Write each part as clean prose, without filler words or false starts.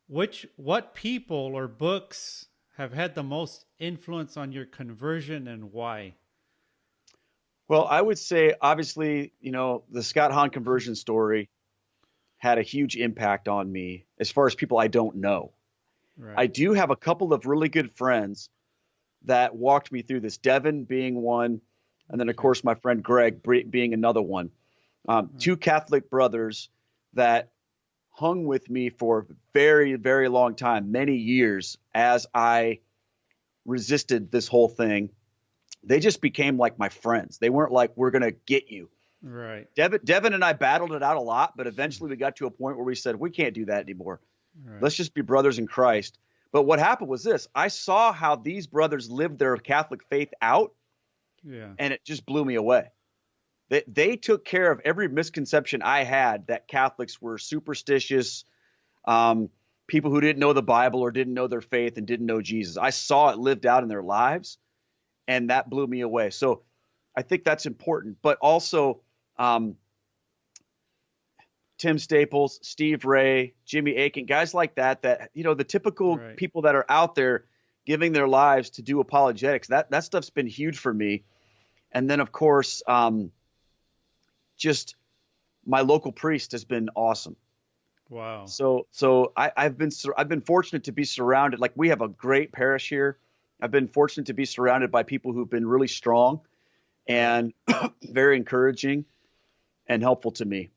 what people or books have had the most influence on your conversion and why? Well, I would say, obviously, the Scott Hahn conversion story had a huge impact on me as far as people I don't know. I Right. do have a couple of really good friends that walked me through this, Devin being one, and then, of Okay. course, my friend Greg being another one. Right. Two Catholic brothers that hung with me for a very, very long time, many years, as I resisted this whole thing. They just became like my friends. They weren't like, we're going to get you. Right. Devin and I battled it out a lot, but eventually we got to a point where we said, we can't do that anymore. Right. Let's just be brothers in Christ. But what happened was this: I saw how these brothers lived their Catholic faith out, Yeah. and it just blew me away. They took care of every misconception I had that Catholics were superstitious, um, people who didn't know the Bible or didn't know their faith and didn't know Jesus. I saw it lived out in their lives, and that blew me away. So I think that's important. But also, um, Tim Staples, Steve Ray, Jimmy Akin, guys like that, the typical Right. people that are out there giving their lives to do apologetics, that stuff's been huge for me. And then, of course, just my local priest has been awesome. Wow. I've been fortunate to be surrounded. Like, we have a great parish here. I've been fortunate to be surrounded by people who've been really strong Right. and very encouraging and helpful to me.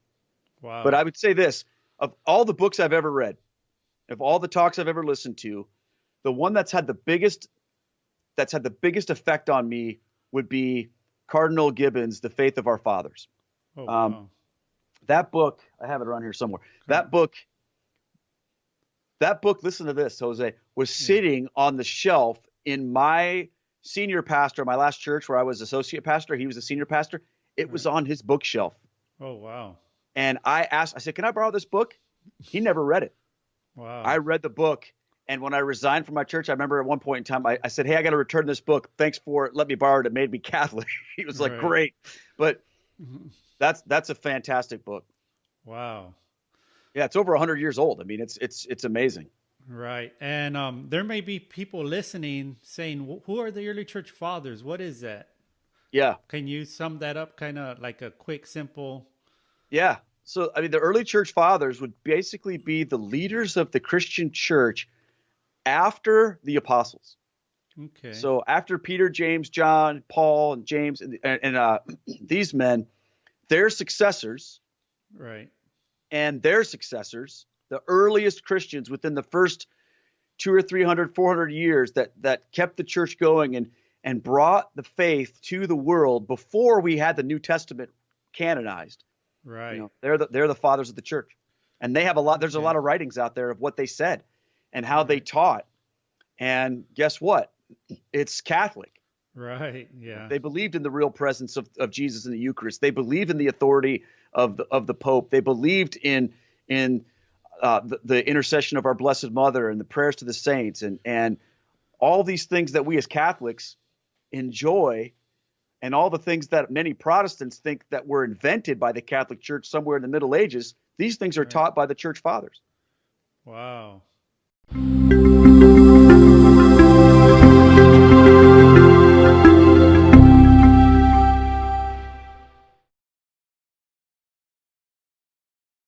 But Wow. I would say this: of all the books I've ever read, of all the talks I've ever listened to, the one that's had the biggest effect on me would be Cardinal Gibbons, The Faith of Our Fathers. Oh Um, wow. that book, I have it around here somewhere. Okay. That book, listen to this, Jose, was Yeah. sitting on the shelf in my senior pastor, my last church where I was associate pastor. He was a senior pastor. It was Right. on his bookshelf. Oh wow. And I said, can I borrow this book? He never read it. I Wow. read the book. And when I resigned from my church, I remember at one point in time, I said, hey, I got to return this book. Thanks for it. Let me borrow it. It made me Catholic. He was like, Right. great. But Mhm. that's a fantastic book. Wow. Yeah, it's over 100 years old. I mean, it's amazing. Right. And there may be people listening saying, Who are the early church fathers? What is that?" Yeah. Can you sum that up kind of like a quick, simple? Yeah. So, I mean, the early church fathers would basically be the leaders of the Christian church after the apostles. Okay. So after Peter, James, John, Paul, and James, and these men, their successors Right. and their successors, the earliest Christians within the first two or 300, 400 years that kept the church going and brought the faith to the world before we had the New Testament canonized. Right. They're the fathers of the church, and they have a lot. There's a Okay. lot of writings out there of what they said and how they Right. taught. And guess what? It's Catholic. Right. Yeah. They believed in the real presence of Jesus in the Eucharist. They believed in the authority of the Pope. They believed in the intercession of our Blessed Mother and the prayers to the saints and all these things that we as Catholics enjoy, and all the things that many Protestants think that were invented by the Catholic Church somewhere in the Middle Ages. These things are Right. taught by the Church Fathers. Wow.